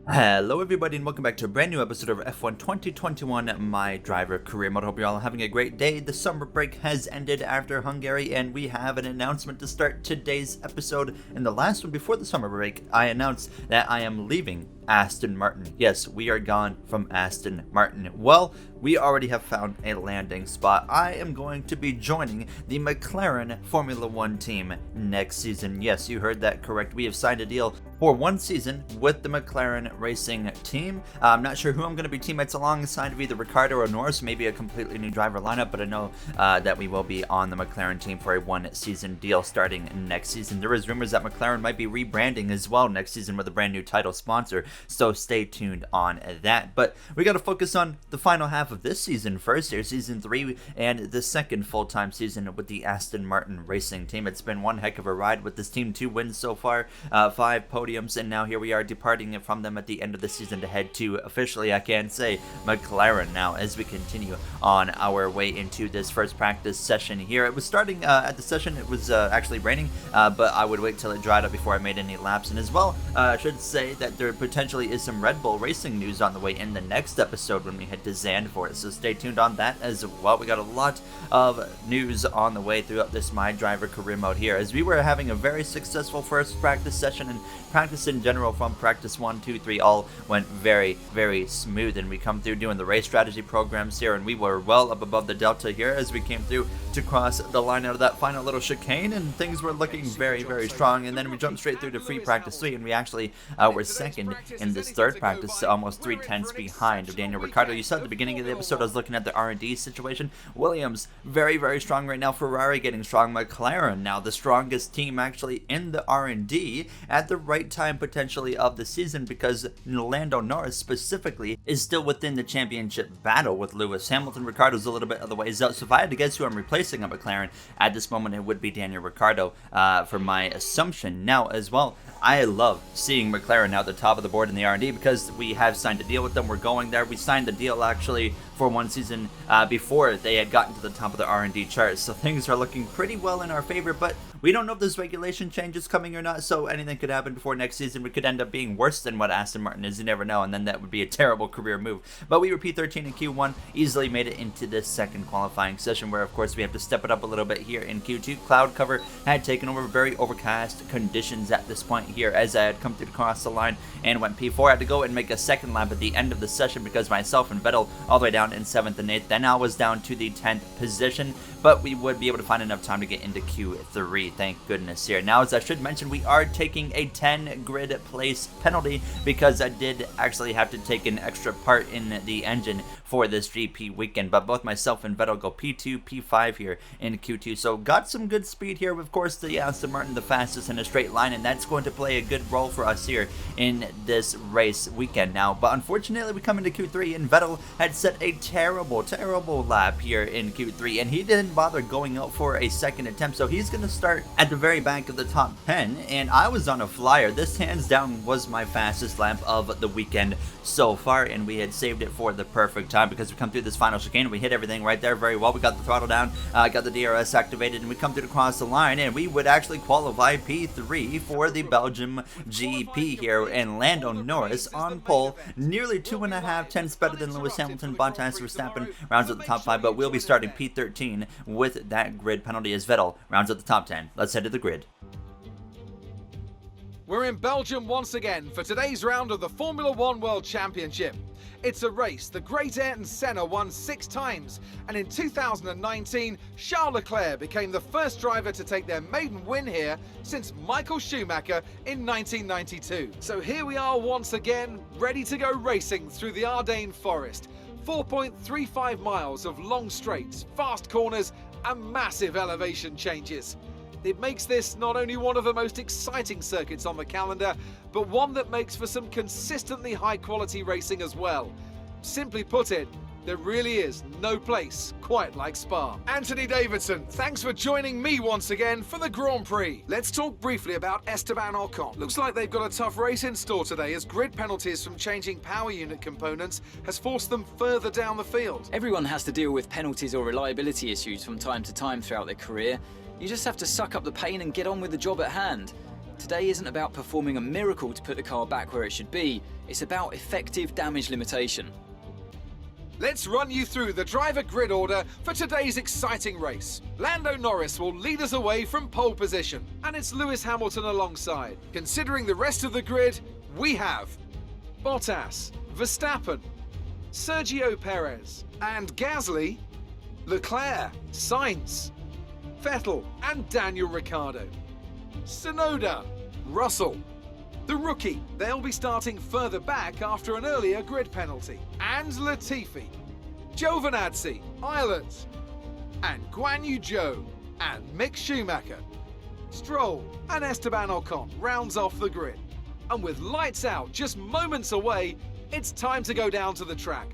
Hello everybody and welcome back to a brand new episode of F1 2021 My Driver Career Mode. Hope you're all having a great day. The summer break has ended after Hungary and we have an announcement to start today's episode. In the last one before the summer break, I announced that I am leaving Aston Martin. Yes, we are gone from Aston Martin. Well, we already have found a landing spot. I am going to be joining the McLaren Formula One team next season. Yes, you heard that correct. We have signed a deal for one season with the McLaren racing team. I'm not sure who I'm going to be teammates alongside of either Ricciardo or Norris, maybe a completely new driver lineup, but I know that we will be on the McLaren team for a one season deal starting next season. There is rumors that McLaren might be rebranding as well next season with a brand new title sponsor, so stay tuned on that. But we got to focus on the final half of this season first, here, season 3, and the second full-time season with the Aston Martin racing team. It's been one heck of a ride with this team, 2 wins so far, 5 podiums, and now here we are departing from them at the end of the season to head to, officially I can say, McLaren now as we continue on our way into this first practice session here. It was starting at the session, it was actually raining, but I would wait till it dried up before I made any laps. And as well, I should say that there potentially is some Red Bull racing news on the way in the next episode when we head to Zandvoort, so stay tuned on that as well. We got a lot of news on the way throughout this My Driver Career Mode here, as we were having a very successful first practice session, and practice in general from practice 1, 2, 3 all went very, very smooth, and we come through doing the race strategy programs here, and we were well up above the delta here as we came through to cross the line out of that final little chicane, and things were looking very, very strong. And then we jumped straight through to free practice 3, and we actually were second in this third practice, almost 3/10 behind of Daniel Ricciardo. You saw at the beginning of the episode I was looking at the R&D situation. Williams very, very strong right now. Ferrari getting strong. McLaren now the strongest team actually in the R&D at the right time potentially of the season, because Lando Norris specifically is still within the championship battle with Lewis Hamilton. Ricciardo's a little bit of the ways out, so if I had to guess who I'm replacing at McLaren at this moment, it would be Daniel Ricciardo for my assumption. Now as well, I love seeing McLaren now at the top of the board in the R&D because we have signed a deal with them. We're going there. We signed the deal actually for one season before they had gotten to the top of the R&D chart, so things are looking pretty well in our favor. But we don't know if this regulation change is coming or not, so anything could happen before next season. We could end up being worse than what Aston Martin is. You never know, and then that would be a terrible career move. But we were P13 in Q1, easily made it into this second qualifying session, where of course we have to step it up a little bit here in Q2. Cloud cover had taken over, very overcast conditions at this point here as I had come through across the line and went P4. I had to go and make a second lap at the end of the session because myself and Vettel all the way down in 7th and 8th. Then I was down to the 10th position, but we would be able to find enough time to get into Q3, thank goodness here. Now, as I should mention, we are taking a 10 grid place penalty because I did actually have to take an extra part in the engine for this GP weekend, but both myself and Vettel go P2, P5 here in Q2, so got some good speed here. Of course, the Aston Martin the fastest in a straight line, and that's going to play a good role for us here in this race weekend now. But unfortunately, we come into Q3, and Vettel had set a terrible lap here in Q3, and he didn't bother going out for a second attempt, so he's going to start at the very back of the top 10, and I was on a flyer. This hands down was my fastest lap of the weekend so far, and we had saved it for the perfect time because we come through this final chicane and we hit everything right there very well. We got the throttle down, got the DRS activated, and we come through across the line, and we would actually qualify P3 for the Belgium GP here, and Lando Norris on pole, nearly 2.5 tenths better than Lewis Hamilton. Bottas Verstappen rounds out the top 5, but we'll be starting P13 with that grid penalty as Vettel rounds out the top 10. Let's head to the grid. We're in Belgium once again for today's round of the Formula One World Championship. It's a race the great Ayrton Senna won 6 times, and in 2019, Charles Leclerc became the first driver to take their maiden win here since Michael Schumacher in 1992. So here we are once again, ready to go racing through the Ardennes Forest. 4.35 miles of long straights, fast corners, and massive elevation changes. It makes this not only one of the most exciting circuits on the calendar, but one that makes for some consistently high quality racing as well. Simply put it, there really is no place quite like Spa. Anthony Davidson, thanks for joining me once again for the Grand Prix. Let's talk briefly about Esteban Ocon. Looks like they've got a tough race in store today, as grid penalties from changing power unit components has forced them further down the field. Everyone has to deal with penalties or reliability issues from time to time throughout their career. You just have to suck up the pain and get on with the job at hand. Today isn't about performing a miracle to put the car back where it should be, it's about effective damage limitation. Let's run you through the driver grid order for today's exciting race. Lando Norris will lead us away from pole position, and it's Lewis Hamilton alongside. Considering the rest of the grid, we have Bottas, Verstappen, Sergio Perez, and Gasly, Leclerc, Sainz, Vettel, and Daniel Ricciardo. Tsunoda, Russell, the rookie, they'll be starting further back after an earlier grid penalty. And Latifi, Giovinazzi, Ireland, and Guan Yu Zhou, and Mick Schumacher. Stroll and Esteban Ocon rounds off the grid. And with lights out just moments away, it's time to go down to the track.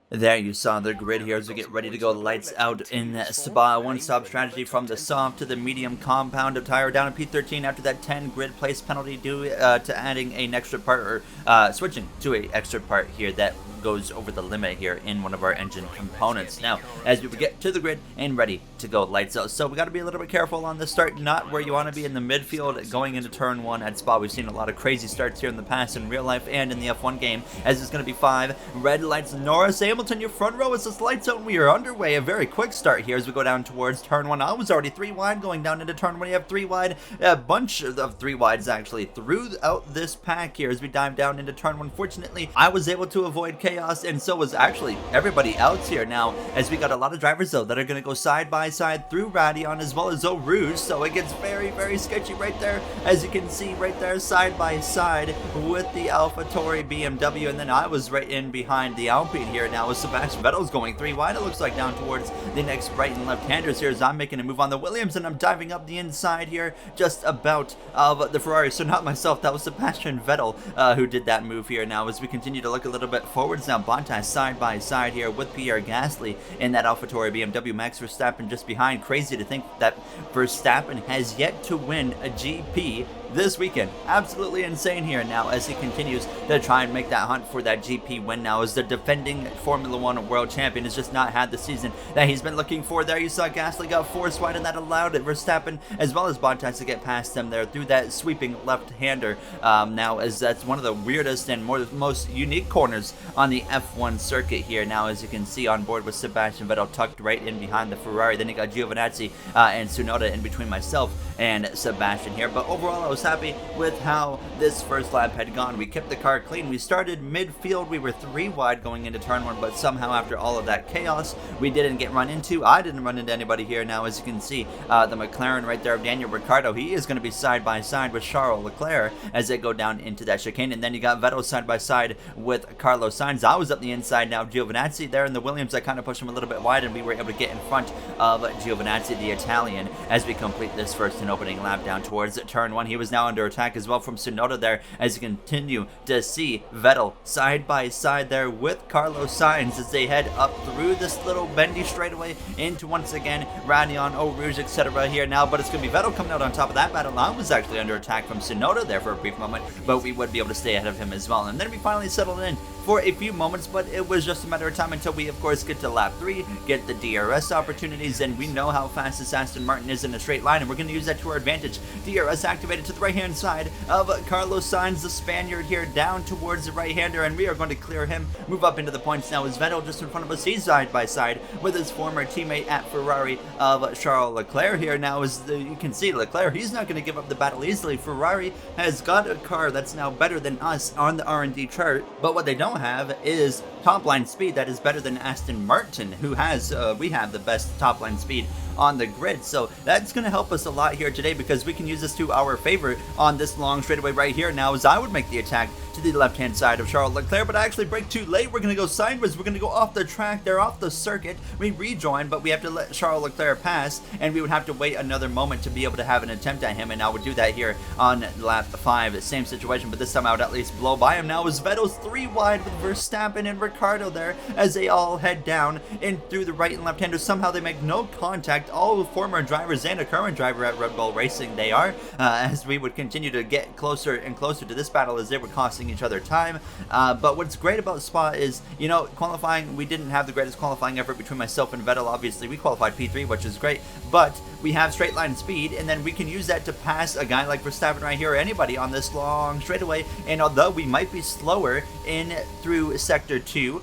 There you saw the grid here as we get ready to go lights out in Spa. One-stop strategy from the soft to the medium compound of tire down to P13 after that 10 grid place penalty due to adding an extra part, or switching to an extra part here that goes over the limit here in one of our engine components. Now, as we get to the grid and ready to go lights out. So we got to be a little bit careful on the start, not where you want to be in the midfield going into turn 1 at Spa. We've seen a lot of crazy starts here in the past in real life and in the F1 game, as it's going to be 5 red lights. Norris, Hamilton, your front row as this lights out and we are underway. A very quick start here as we go down towards turn 1. I was already 3 wide going down into turn 1. You have 3 wide, a bunch of 3 wides actually throughout this pack here as we dive down into turn 1. Fortunately, I was able to avoid chaos, and so was actually everybody else here now, as we got a lot of drivers though that are going to go side by side through Radeon as well as Eau Rouge, so it gets very, very sketchy right there, as you can see right there side by side with the AlphaTauri BMW, and then I was right in behind the Alpine here now with Sebastian Vettel's going 3 wide, it looks like, down towards the next right and left handers here as I'm making a move on the Williams, and I'm diving up the inside here just about of the Ferrari. So not myself, that was Sebastian Vettel who did that move here now, as we continue to look a little bit forwards now. Bottas side by side here with Pierre Gasly in that AlphaTauri BMW. Max Verstappen just behind. Crazy to think that Verstappen has yet to win a GP this weekend. Absolutely insane here now as he continues to try and make that hunt for that GP win now, as the defending Formula 1 world champion has just not had the season that he's been looking for. There you saw Gasly got forced wide, and that allowed Verstappen as well as Bottas to get past them there through that sweeping left-hander now, as that's one of the weirdest and most unique corners on the F1 circuit here now, as you can see on board with Sebastian Vettel tucked right in behind the Ferrari. Then you got Giovinazzi and Tsunoda in between myself and Sebastian here, but overall I was happy with how this first lap had gone. We kept the car clean. We started midfield. We were 3 wide going into turn 1, but somehow after all of that chaos, we didn't get run into. I didn't run into anybody here now, as you can see the McLaren right there of Daniel Ricciardo. He is going to be side by side with Charles Leclerc as they go down into that chicane, and then you got Vettel side by side with Carlos Sainz. I was up the inside now. Giovinazzi there in the Williams, I kind of pushed him a little bit wide, and we were able to get in front of Giovinazzi, the Italian, as we complete this first and opening lap down towards turn 1. He was now under attack as well from Tsunoda there, as you continue to see Vettel side by side there with Carlos Sainz as they head up through this little bendy straightaway into, once again, Radeon, Eau Rouge, etc. here now, but it's going to be Vettel coming out on top of that battle. I was actually under attack from Tsunoda there for a brief moment, but we would be able to stay ahead of him as well, and then we finally settled in for a few moments, but it was just a matter of time until we, of course, get to lap 3, get the DRS opportunities, and we know how fast this Aston Martin is in a straight line, and we're going to use that to our advantage. DRS activated to the right-hand side of Carlos Sainz, the Spaniard here, down towards the right-hander, and we are going to clear him, move up into the points now as Vettel just in front of us. He's side by side with his former teammate at Ferrari of Charles Leclerc here now, as you can see Leclerc, he's not going to give up the battle easily. Ferrari has got a car that's now better than us on the R&D chart, but what they don't have is top line speed that is better than Aston Martin, who has we have the best top line speed on the grid. So that's going to help us a lot here today, because we can use this to our favor on this long straightaway right here now, as I would make the attack to the left-hand side of Charles Leclerc, but I actually brake too late. We're going to go sideways. We're going to go off the track. They're off the circuit. We rejoin, but we have to let Charles Leclerc pass, and we would have to wait another moment to be able to have an attempt at him, and I would do that here on lap 5. Same situation, but this time I would at least blow by him now, as Vettel's 3 wide with Verstappen and Ricciardo there as they all head down in through the right and left-hander. Somehow they make no contact. All former drivers and a current driver at Red Bull Racing they are, as we would continue to get closer and closer to this battle as they were costing costing each other time. But what's great about Spa is, you know, qualifying, we didn't have the greatest qualifying effort between myself and Vettel. Obviously, we qualified P3, which is great, but we have straight line speed, and then we can use that to pass a guy like Verstappen right here, or anybody on this long straightaway. And although we might be slower in through sector 2,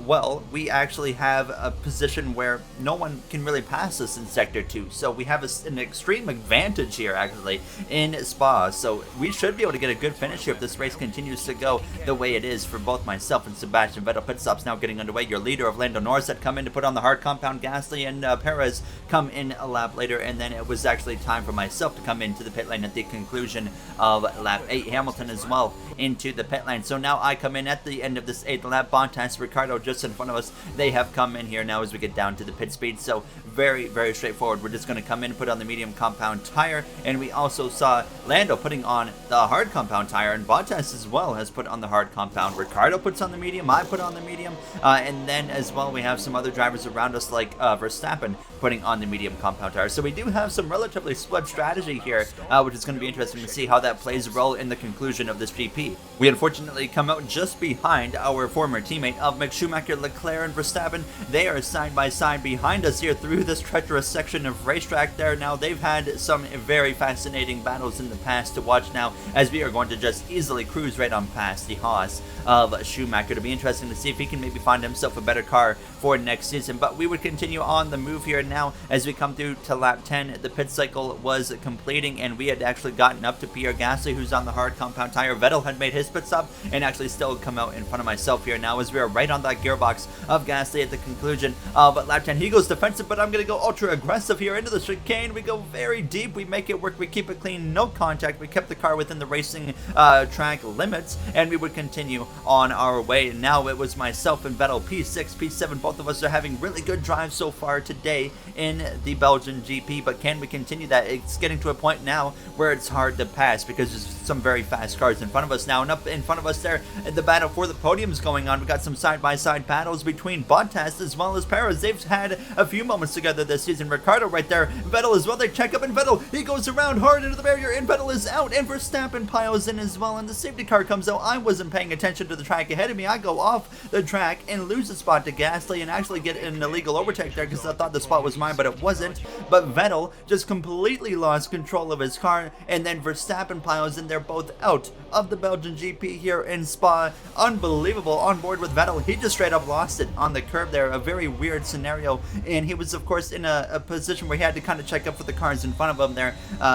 well, we actually have a position where no one can really pass us in sector 2, so we have an extreme advantage here actually in Spa. So we should be able to get a good finish here if this race continues to go the way it is for both myself and Sebastian Vettel. Pit stop's now getting underway. Your leader of Lando Norris had come in to put on the hard compound. Gasly and Perez come in a lap later, and then it was actually time for myself to come into the pit lane at the conclusion of lap 8. Hamilton as well into the pit lane. So now I come in at the end of this 8th lap. Bottas, Ricardo just in front of us. They have come in here now as we get down to the pit speed. So very, very straightforward. We're just going to come in, put on the medium compound tire, and we also saw Lando putting on the hard compound tire, and Bottas as well has put on the hard compound. Ricardo puts on the medium, I put on the medium, and then as well we have some other drivers around us like Verstappen putting on the medium compound tire. So we do have some relatively split strategy here, which is going to be interesting to see how that plays a role in the conclusion of this GP. We unfortunately come out just behind our former teammate of Mick Schumacher, Leclerc, and Verstappen. They are side by side behind us here through this treacherous section of racetrack there. Now, they've had some very fascinating battles in the past to watch now, as we are going to just easily cruise right on past the Haas of Schumacher. It'll be interesting to see if he can maybe find himself a better car for next season, but we would continue on the move here now as we come through to lap 10. The pit cycle was completing, and we had actually gotten up to Pierre Gasly, who's on the hard compound tire. Vettel had made his pit stop and actually still come out in front of myself here now as we are right on that gearbox of Gasly at the conclusion of lap 10. He goes defensive, but I'm going to go ultra aggressive here into the chicane. We go very deep. We make it work. We keep it clean. No contact. We kept the car within the racing track limits, and we would continue on our way. And now it was myself and Vettel, P6, P7. Both of us are having really good drives so far today in the Belgian GP, but can we continue that? It's getting to a point now where it's hard to pass because there's some very fast cars in front of us now, and up in front of us there, the battle for the podium is going on. We got some side-by-side battles between Bottas as well as Perez. They've had a few moments together this season. Ricardo right there, Vettel as well. They check up, and Vettel, he goes around hard into the barrier, and Vettel is out, and Verstappen piles in as well, and the safety car comes out. I wasn't paying attention to the track ahead of me. I go off the track and lose a spot to Gasly and actually get an illegal overtake there because I thought the spot was mine, but it wasn't. But Vettel just completely lost control of his car, and then Verstappen piles in. They're both out of the Belgian GP here in Spa. Unbelievable on board with Vettel. He just straight up lost it on the curb there. A very weird scenario, and he was of course in a position where he had to kind of check up for the cars in front of him there,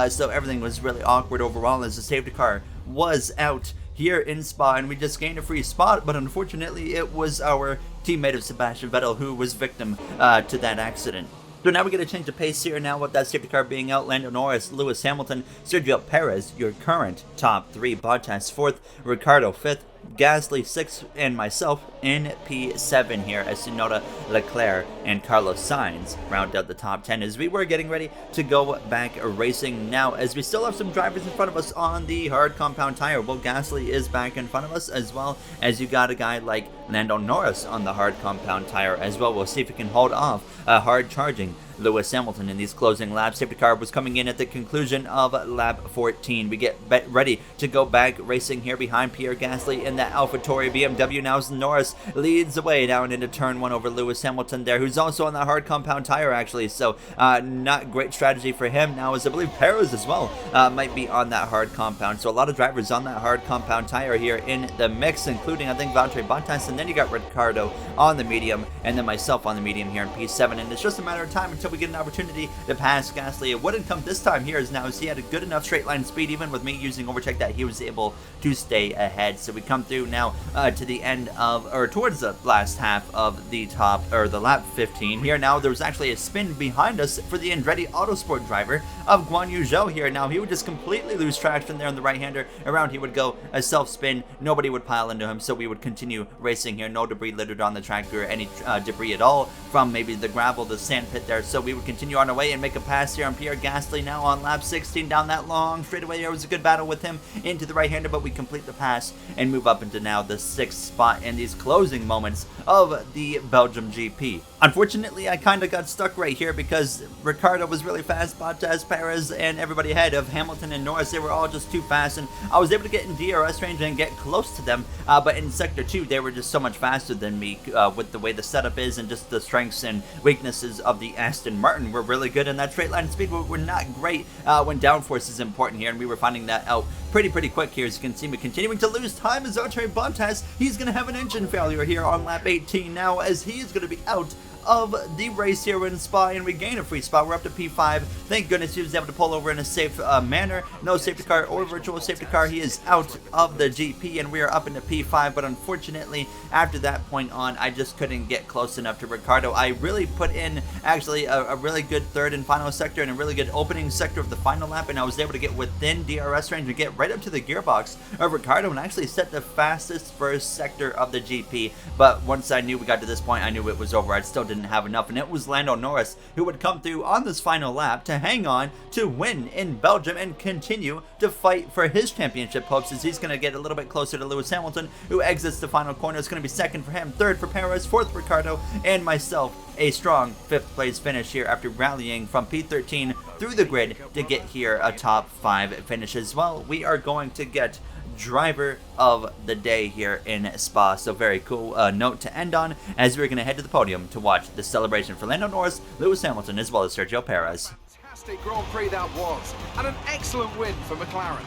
so everything was really awkward overall as the safety car was out here in Spa, and we just gained a free spot, but unfortunately it was our teammate of Sebastian Vettel who was victim to that accident. So now we get a change of pace here now with that safety car being out. Lando Norris, Lewis Hamilton, Sergio Perez, your current top 3. Bottas 4th, Ricardo 5th, Gasly 6th, and myself in P7 here as Tsunoda, Leclerc, and Carlos Sainz round out the top 10 as we were getting ready to go back racing now, as we still have some drivers in front of us on the hard compound tire. Well, Gasly is back in front of us, as well as you got a guy like Lando Norris on the hard compound tire as well. We'll see if he can hold off a hard charging Lewis Hamilton in these closing laps. Safety car was coming in at the conclusion of lap 14. We get ready to go back racing here behind Pierre Gasly in that AlphaTauri BMW. Now Norris leads the way down into turn 1 over Lewis Hamilton there, who's also on that hard compound tire actually, so not great strategy for him now, as I believe Perez as well might be on that hard compound. So a lot of drivers on that hard compound tire here in the mix, including I think Valtteri Bottas, and then you got Ricardo on the medium, and then myself on the medium here in P7, and it's just a matter of time until we get an opportunity to pass Gasly. It wouldn't come this time here, as now as he had a good enough straight line speed, even with me using overtake, that he was able to stay ahead. So we come through now to the end of, or towards the last half of the top, or the lap 15 here. Now there was actually a spin behind us for the Andretti Autosport driver of Guan Yu Zhou here. Now he would just completely lose traction there on the right hander. Around he would go a self spin, nobody would pile into him, so we would continue racing here. No debris littered on the track or any debris at all from maybe the gravel, the sand pit there. So we would continue on our way and make a pass here on Pierre Gasly now on lap 16 down that long straightaway. There was a good battle with him into the right hander, but we complete the pass and move up into now the 6th spot in these closing moments of the Belgium GP. Unfortunately, I kind of got stuck right here because Ricciardo was really fast, Bottas, Perez, and everybody ahead of Hamilton and Norris. They were all just too fast, and I was able to get in DRS range and get close to them, but in Sector 2, they were just so much faster than me with the way the setup is, and just the strengths and weaknesses of the Aston Martin were really good, and that straight line speed were not great when downforce is important here, and we were finding that out pretty quick here. As you can see, me continuing to lose time as Valtteri Bottas, he's going to have an engine failure here on lap 18 now, as he is going to be out of the race here in Spa, and we gain a free spot. We're up to P5. Thank goodness he was able to pull over in a safe manner. No safety car or virtual safety car. He is out of the GP, and we are up into P5, but unfortunately, after that point on, I just couldn't get close enough to Ricciardo. I really put in, actually, a really good third and final sector and a really good opening sector of the final lap, and I was able to get within DRS range and get right up to the gearbox of Ricciardo and actually set the fastest first sector of the GP, but once I knew we got to this point, I knew it was over. I still didn't have enough, and it was Lando Norris who would come through on this final lap to hang on to win in Belgium and continue to fight for his championship hopes, as he's going to get a little bit closer to Lewis Hamilton, who exits the final corner. It's going to be second for him, third for Perez, fourth for Ricciardo, and myself. A strong 5th place finish here after rallying from P13 through the grid to get here a top 5 finish as well. We are going to get driver of the day here in Spa, so very cool note to end on, as we're going to head to the podium to watch the celebration for Lando Norris, Lewis Hamilton, as well as Sergio Perez. Fantastic Grand Prix that was, and an excellent win for McLaren.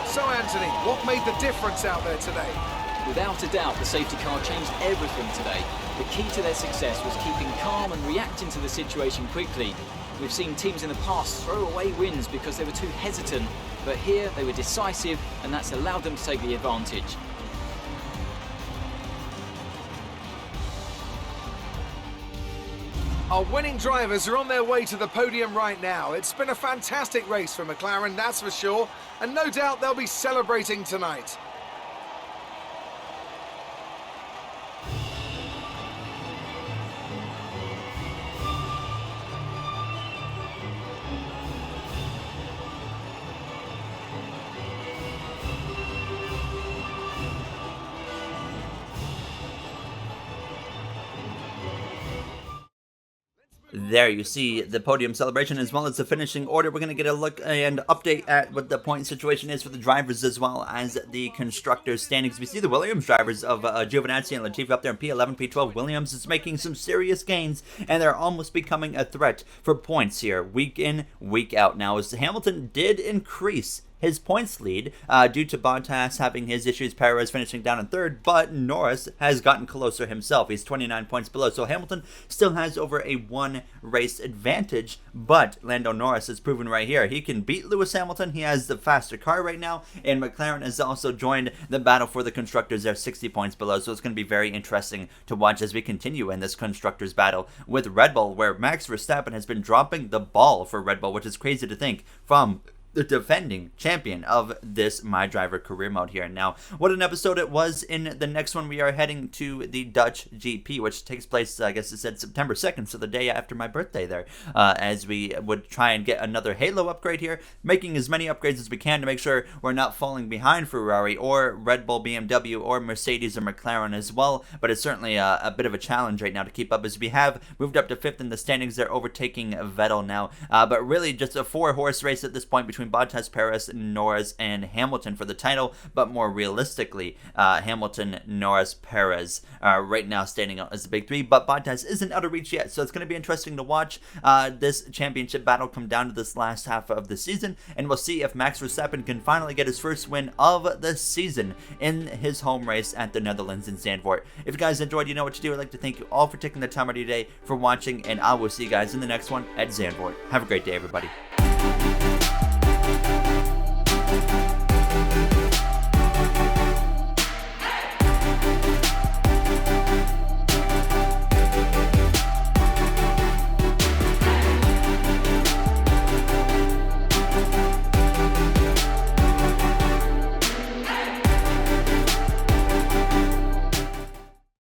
So Anthony, what made the difference out there today? Without a doubt, the safety car changed everything today. The key to their success was keeping calm and reacting to the situation quickly. We've seen teams in the past throw away wins because they were too hesitant, but here they were decisive, and that's allowed them to take the advantage. Our winning drivers are on their way to the podium right now. It's been a fantastic race for McLaren, that's for sure, and no doubt they'll be celebrating tonight. There you see the podium celebration as well as the finishing order. We're going to get a look and update at what the point situation is for the drivers as well as the constructors standings. We see the Williams drivers of Giovinazzi and Latifi up there in P11, P12. Williams is making some serious gains, and they're almost becoming a threat for points here week in, week out. Now, as Hamilton did increase his points lead due to Bottas having his issues, Perez finishing down in third, but Norris has gotten closer himself. He's 29 points below, so Hamilton still has over a 1 race advantage, but Lando Norris has proven right here he can beat Lewis Hamilton. He has the faster car right now, and McLaren has also joined the battle for the constructors. They're 60 points below, so it's going to be very interesting to watch as we continue in this constructors battle with Red Bull, where Max Verstappen has been dropping the ball for Red Bull, which is crazy to think from the defending champion of this My Driver career mode here. Now, what an episode it was. In the next one, we are heading to the Dutch GP, which takes place, I guess it said September 2nd, so the day after my birthday there, as we would try and get another Halo upgrade here, making as many upgrades as we can to make sure we're not falling behind Ferrari or Red Bull, BMW, or Mercedes or McLaren as well, but it's certainly a bit of a challenge right now to keep up, as we have moved up to 5th in the standings. They're overtaking Vettel now, but really just a 4-horse race at this point between Bottas, Perez, Norris, and Hamilton for the title, but more realistically, Hamilton, Norris, Perez right now standing out as the big 3, but Bottas isn't out of reach yet, so it's going to be interesting to watch this championship battle come down to this last half of the season, and we'll see if Max Verstappen can finally get his first win of the season in his home race at the Netherlands in Zandvoort. If you guys enjoyed, you know what to do. I'd like to thank you all for taking the time out of your day for watching, and I will see you guys in the next one at Zandvoort. Have a great day, everybody.